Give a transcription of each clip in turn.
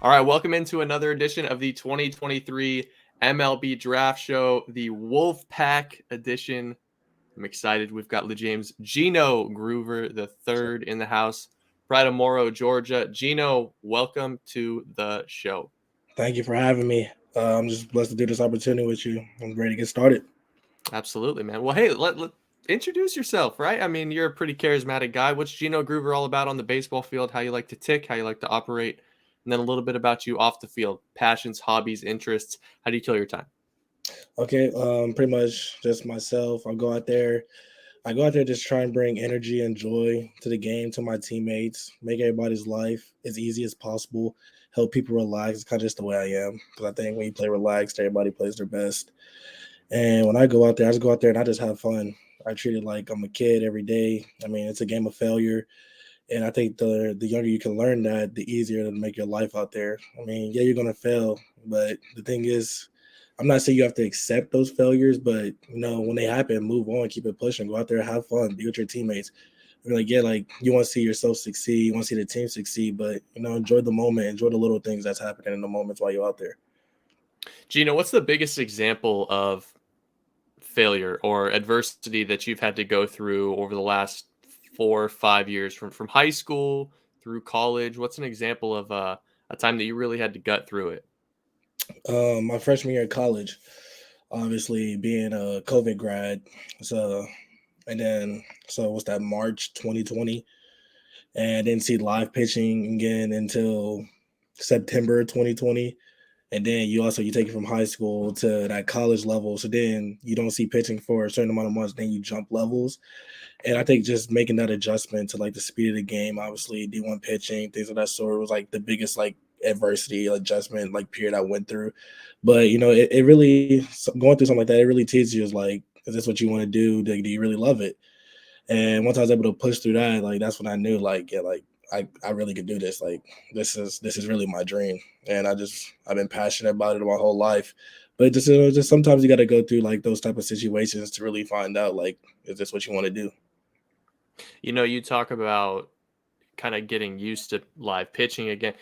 All right, welcome into another edition of the 2023 MLB Draft Show, the Wolfpack edition. I'm excited. We've got Lujames, Gino Groover the third in the house, Morrow, Georgia. Gino, welcome to the show. Thank you for having me. I'm just blessed to do this opportunity with you. I'm ready to get started. Absolutely, man. Well, hey, let introduce yourself, right? I mean, you're a pretty charismatic guy. What's Gino Groover all about on the baseball field? How you like to tick, how you like to operate, and then a little bit about you off the field, passions, hobbies, interests. How do you kill your time? Okay, pretty much just myself. I go out there just try and bring energy and joy to the game, to my teammates, make everybody's life as easy as possible, help people relax. It's kind of just the way I am. Because I think when you play relaxed, everybody plays their best. And when I go out there, I just go out there and I just have fun. I treat it like I'm a kid every day. I mean, it's a game of failure. And I think the younger you can learn that, the easier to make your life out there. I mean, yeah, you're gonna fail, but the thing is, I'm not saying you have to accept those failures, but when they happen, move on, keep it pushing, go out there, have fun, be with your teammates. I mean, like you want to see yourself succeed, you want to see the team succeed, but enjoy the moment, enjoy the little things that's happening in the moments while you're out there. Gino, what's the biggest example of failure or adversity that you've had to go through over the last 4 or 5 years from high school through college? What's an example of a time that you really had to gut through it? My freshman year in college, obviously being a COVID grad, so what's that, March 2020, and I didn't see live pitching again until September 2020. And then you take it from high school to that college level. So then you don't see pitching for a certain amount of months, then you jump levels. And I think just making that adjustment to like the speed of the game, obviously D1 pitching, things of that sort was like the biggest like adversity adjustment like period I went through. But it really, going through something like that, it really teaches you is like, is this what you want to do? Do you really love it? And once I was able to push through that, like that's when I knew like, yeah, like I really could do this. Like this is really my dream. And I've been passionate about it my whole life. But just sometimes you gotta go through like those type of situations to really find out like, is this what you want to do? You talk about kind of getting used to live pitching again.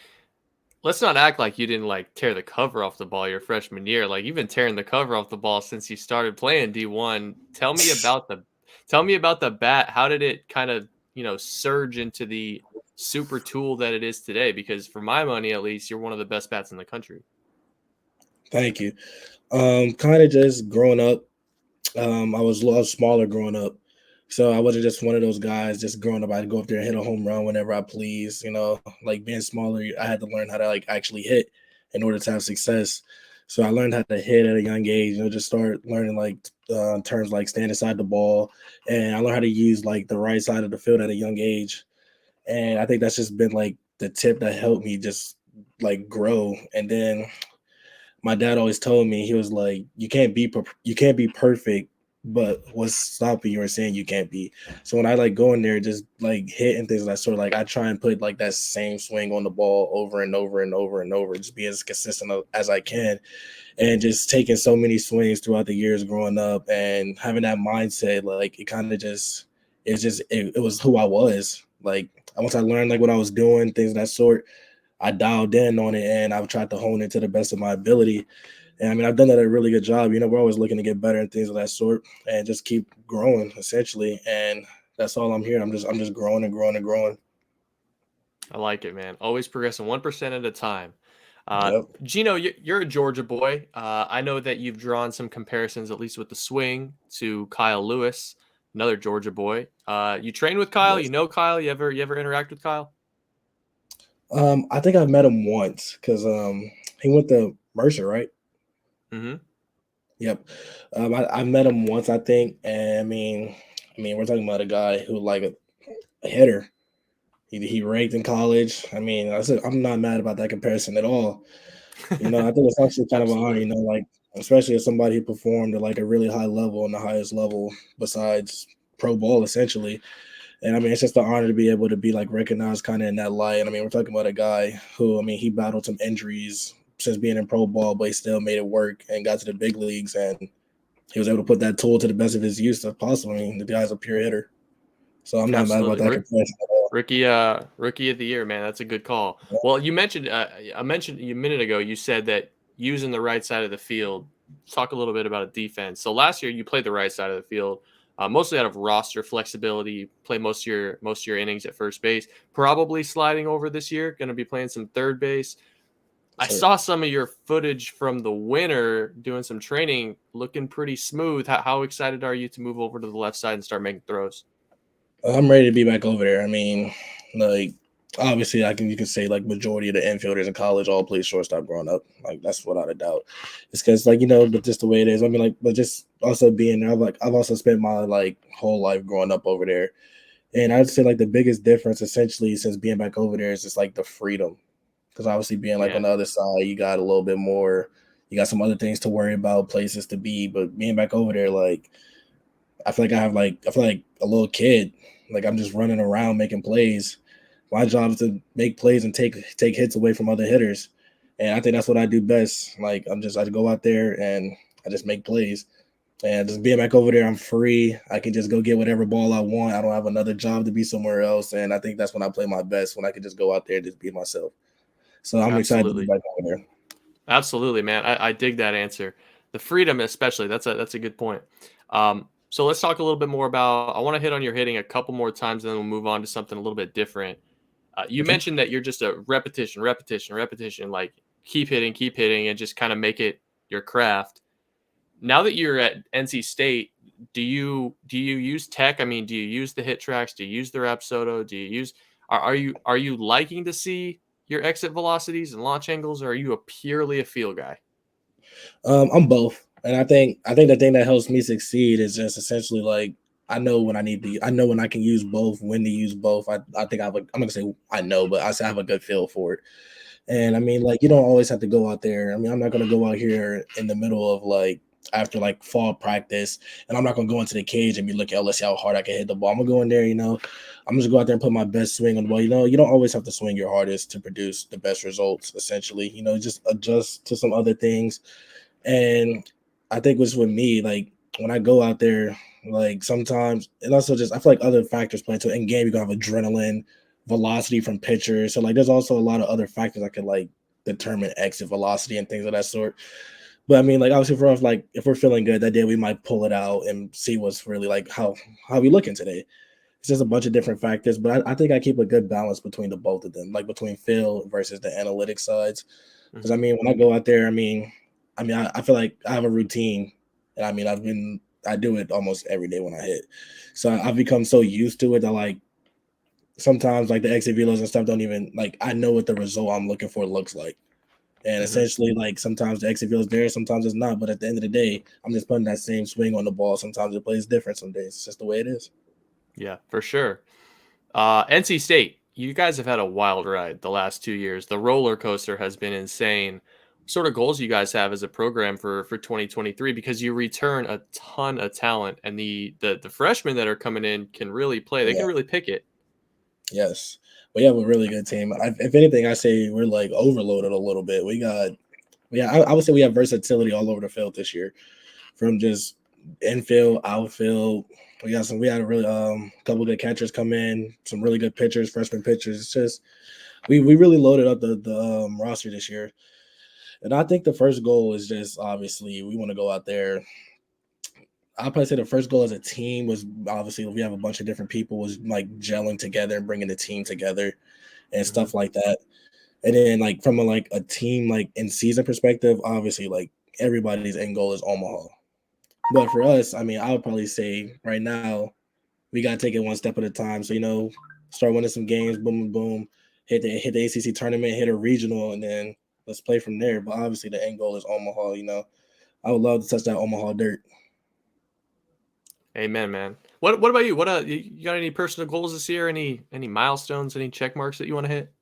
Let's not act like you didn't like tear the cover off the ball your freshman year. Like you've been tearing the cover off the ball since you started playing D1. Tell me about the bat. How did it kind of, surge into the super tool that it is today? Because for my money at least, you're one of the best bats in the country. Thank you. Kind of just growing up. I was a lot smaller growing up. So I wasn't just one of those guys just growing up. I'd go up there and hit a home run whenever I please. Like being smaller, I had to learn how to like actually hit in order to have success. So I learned how to hit at a young age. Just start learning like terms like stand inside the ball, and I learned how to use like the right side of the field at a young age. And I think that's just been like the tip that helped me just like grow. And then my dad always told me, he was like, you can't be perfect, but what's stopping you or saying you can't be? So when I like go in there, just like hit and things of that sort, like I try and put like that same swing on the ball over and over and over and over, just be as consistent as I can, and just taking so many swings throughout the years growing up and having that mindset, like it kind of just it was who I was. Like once I learned like what I was doing, things of that sort, I dialed in on it and I've tried to hone it to the best of my ability. And I mean, I've done that a really good job. We're always looking to get better and things of that sort and just keep growing essentially. And that's all I'm here. I'm just growing and growing and growing. I like it, man. Always progressing 1% at a time. Yep. Gino, you're a Georgia boy. I know that you've drawn some comparisons, at least with the swing, to Kyle Lewis, another Georgia boy. You train with Kyle. You Yes. know Kyle. You ever interact with Kyle? I think I've met him once because he went to Mercer, right? Mm-hmm. Yep. I met him once, I think, and I mean, we're talking about a guy who like a hitter. He ranked in college. I mean, I'm not mad about that comparison at all. I think it's actually kind of an honor, Absolutely. like especially as somebody who performed at like a really high level and the highest level besides pro ball, essentially. And I mean, it's just an honor to be able to be like recognized kind of in that light. And I mean, we're talking about a guy who, I mean, he battled some injuries since being in pro ball, but he still made it work and got to the big leagues. And he was able to put that tool to the best of his use as possible. I mean, the guy's a pure hitter. So I'm not mad about Absolutely. that Where comparison. Rookie of the year, man. That's a good call. Well, you mentioned I mentioned you a minute ago. You said that using the right side of the field. Talk a little bit about defense. So last year you played the right side of the field, mostly out of roster flexibility. You play most of your innings at first base. Probably sliding over this year. Going to be playing some third base. I So saw some of your footage from the winter doing some training, looking pretty smooth. How excited are you to move over to the left side and start making throws? I'm ready to be back over there. I mean, like obviously, you can say like majority of the infielders in college all played shortstop growing up. Like that's without a doubt. It's because like but just the way it is. I mean, like, but just also being there. I've also spent my like whole life growing up over there, and I'd say like the biggest difference essentially since being back over there is just like the freedom. Because obviously being like on Yeah, the other side, you got a little bit more. You got some other things to worry about, places to be. But being back over there, like I feel like a little kid. Like I'm just running around making plays. My job is to make plays and take hits away from other hitters. And I think that's what I do best. Like I go out there and I just make plays. And just being back over there, I'm free. I can just go get whatever ball I want. I don't have another job to be somewhere else. And I think that's when I play my best, when I can just go out there and just be myself. So I'm excited to be absolutely. back over there. Absolutely, man. I dig that answer. The freedom, especially. That's a good point. So let's talk a little bit more about. I want to hit on your hitting a couple more times, and then we'll move on to something a little bit different. You Okay. mentioned that you're just a repetition, repetition, repetition. Like keep hitting, and just kind of make it your craft. Now that you're at NC State, do you use tech? I mean, do you use the hit tracks? Do you use the Rapsodo? Do you use are you liking to see your exit velocities and launch angles, or are you a purely a feel guy? I'm both, and I think the thing that helps me succeed is just essentially like I know when I need to. I know when I can use both, when to use both. I think I'm gonna say I know, but I say I have a good feel for it. And I mean, like you don't always have to go out there. I mean, I'm not gonna go out here in the middle of like after like fall practice, and I'm not gonna go into the cage and be looking, oh, let's see how hard I can hit the ball. I'm gonna go in there, I'm just go out there and put my best swing on the ball. You don't always have to swing your hardest to produce the best results. Essentially, just adjust to some other things. And I think what's with me, like when I go out there, like sometimes, and also just I feel like other factors play into it. In game, you gonna have adrenaline, velocity from pitchers. So like there's also a lot of other factors that could like determine exit velocity and things of that sort. But I mean, like obviously for us, like if we're feeling good that day, we might pull it out and see what's really like how we looking today. It's just a bunch of different factors, but I think I keep a good balance between the both of them, like between Phil versus the analytic sides. Because I Mhm. mean, when I go out there, I feel like I have a routine, and I mean, I do it almost every day when I hit. So I've become so used to it that like sometimes like the exit velos and stuff don't even like I know what the result I'm looking for looks like. And Mhm. essentially, like sometimes the exit feels there, sometimes it's not. But at the end of the day, I'm just putting that same swing on the ball. Sometimes it plays different. Some days it's just the way it is. Yeah, for sure. NC State, you guys have had a wild ride the last 2 years. The roller coaster has been insane. What sort of goals you guys have as a program for 2023? Because you return a ton of talent, and the freshmen that are coming in can really play. They Yeah. can really pick it. Yes. We have a really good team. If anything, I say we're like overloaded a little bit. I would say we have versatility all over the field this year, from just infield, outfield. We had a really couple good catchers come in, some really good pitchers, freshman pitchers. It's just we really loaded up the roster this year. And I think the first goal is just obviously we want to go out there. I'll probably say the first goal as a team was obviously we have a bunch of different people was like gelling together and bringing the team together and Hmm. stuff like that. And then like from a team like in season perspective, obviously like everybody's end goal is Omaha. But for us, I mean, I would probably say right now we gotta take it one step at a time. So start winning some games, boom, boom, boom, hit the ACC tournament, hit a regional, and then let's play from there. But obviously the end goal is Omaha. I would love to touch that Omaha dirt. Amen, man. What about you? You got any personal goals this year? Any milestones? Any check marks that you want to hit?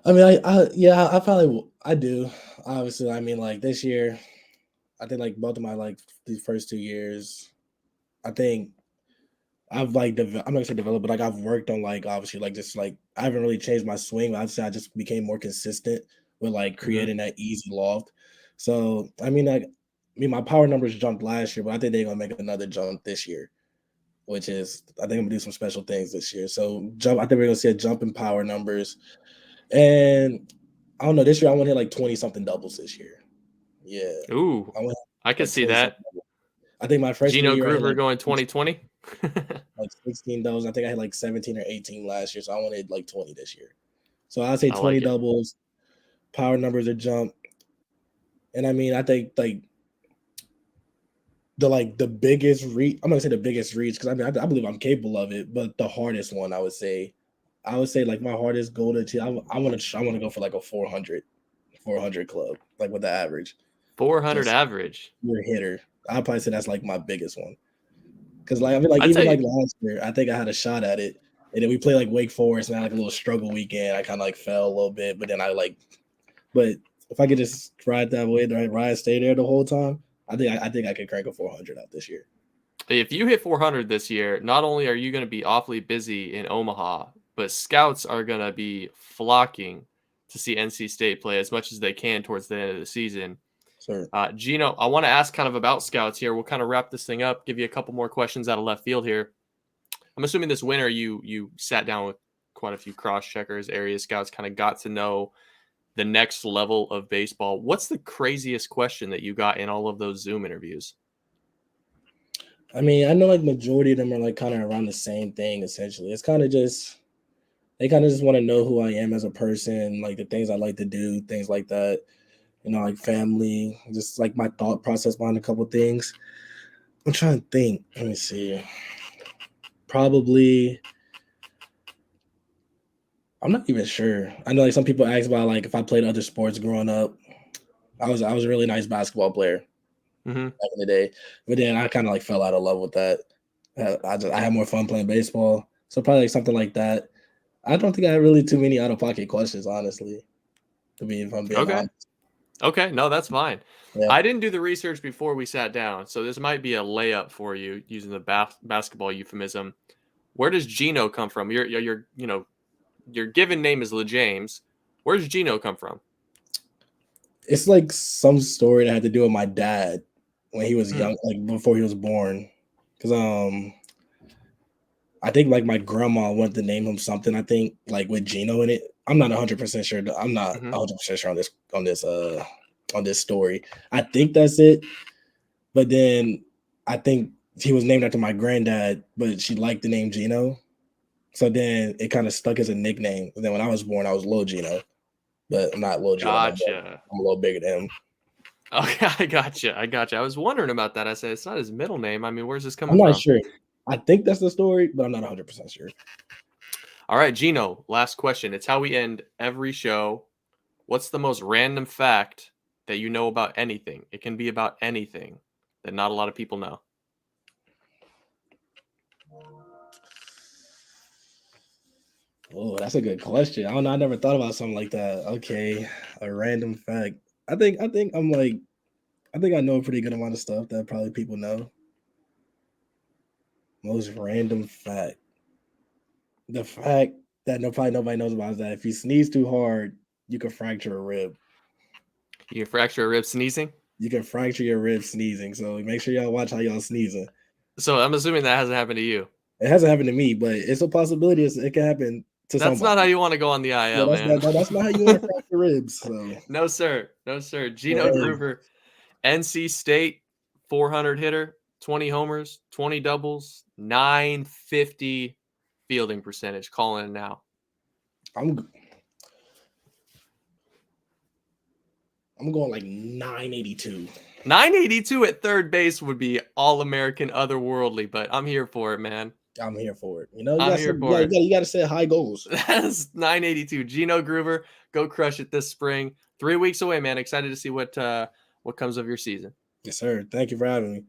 I mean, yeah, I do. Obviously, I mean, like this year, I think like both of my like these first 2 years, I think I've like I'm not gonna say developed, but like I've worked on like obviously like just like I haven't really changed my swing. But I'd say I just became more consistent with like Hmm. creating that easy loft. So I mean, my power numbers jumped last year, but I think they're gonna make another jump this year. which is I think I'm gonna do some special things this year. So jump. I think we're gonna see a jump in power numbers, and I don't know. This year I want to hit like 20 something doubles this year. Yeah, Ooh, I want I could like see 20 that. something doubles. I think my freshman Gino year I hit Groover like going 2020. like 16 doubles. I think I had like 17 or 18 last year, so I want to hit like 20 this year. So I'd say I 20 like it. doubles, power numbers are jump, and I mean I think like the biggest reach. I'm gonna say the biggest reach because I mean I believe I'm capable of it, but the hardest one I would say like my hardest goal to achieve. I want to go for like a 400 club, like with the average, 400 just average. pure hitter. I'd probably say that's like my biggest one. Because like I mean, like I'd even say like last year, I think I had a shot at it, and then we played like Wake Forest, and I had like a little struggle weekend. I kind of like fell a little bit, but then but if I could just ride that way, stay there the whole time, I think I could crank a 400 out this year. if you hit 400 this year, not only are you going to be awfully busy in Omaha, but scouts are going to be flocking to see NC State play as much as they can towards the end of the season. Sure. Gino, I want to ask kind of about scouts here. We'll kind of wrap this thing up, give you a couple more questions out of left field here. I'm assuming this winter you sat down with quite a few cross checkers, area scouts, kind of got to know the next level of baseball. What's the craziest question that you got in all of those Zoom interviews? I mean, I know like majority of them are like kind of around the same thing essentially. It's kind of just they kind of just want to know who I am as a person, like the things I like to do, things like that. You know, like family, just like my thought process behind a couple things. I'm trying to think. Let me see. Probably I'm not even sure. I know like some people ask about like if I played other sports growing up. I was a really nice basketball player Mm-hmm. back in the day, but then I kind of like fell out of love with that. I had more fun playing baseball, so probably like something like that. I don't think I had really too many out of pocket questions, honestly. To be if I'm being Okay. honest. Okay. No, that's fine. Yeah. I didn't do the research before we sat down, so this might be a layup for you using the basketball euphemism. Where does Gino come from? Your given name is Lujames. Where does Gino come from? It's like some story that had to do with my dad when he was Hmm. young, like before he was born. Because I think like my grandma wanted to name him something. I think like with Gino in it. I'm not 100% sure. I'm not Mm-hmm. 100% sure on this story. I think that's it. But then I think he was named after my granddad, but she liked the name Gino. So then it kind of stuck as a nickname. And then when I was born, I was Lil Gino, but I'm not Lil Gino no more. Gotcha. I'm a little bigger than him. Okay, I gotcha. I was wondering about that. I said it's not his middle name. I mean, where's this I'm coming not from? sure. I think that's the story, but I'm not 100% sure. All right, Gino, last question. It's how we end every show. What's the most random fact that you know about anything? It can be about anything that not a lot of people know. Oh, that's a good question. I don't know. I never thought about something like that. Okay, a random fact. I think I know a pretty good amount of stuff that probably people know. Most random fact. The fact that probably nobody knows about is that if you sneeze too hard, you can fracture a rib. You can fracture a rib sneezing. You can fracture your rib sneezing. So make sure y'all watch how y'all sneezing. So I'm assuming that hasn't happened to you. It hasn't happened to me, but it's a possibility. It can happen to That's not how somebody. you want to go on the Yeah, IL, man. that's not how you want to fracture ribs. So No, sir. No, sir. but Gino hey, Groover, NC State 400 hitter, 20 homers, 20 doubles, 950 fielding percentage. Calling it now. I'm I'm going like 982. 982 at third base would be all American, otherworldly, but I'm here for it, man. I'm here for it. You know, I'm here for it. you gotta set high goals. That's 982. Gino Groover, go crush it this spring. 3 weeks away, man. Excited to see what comes of your season. Yes, sir. Thank you for having me.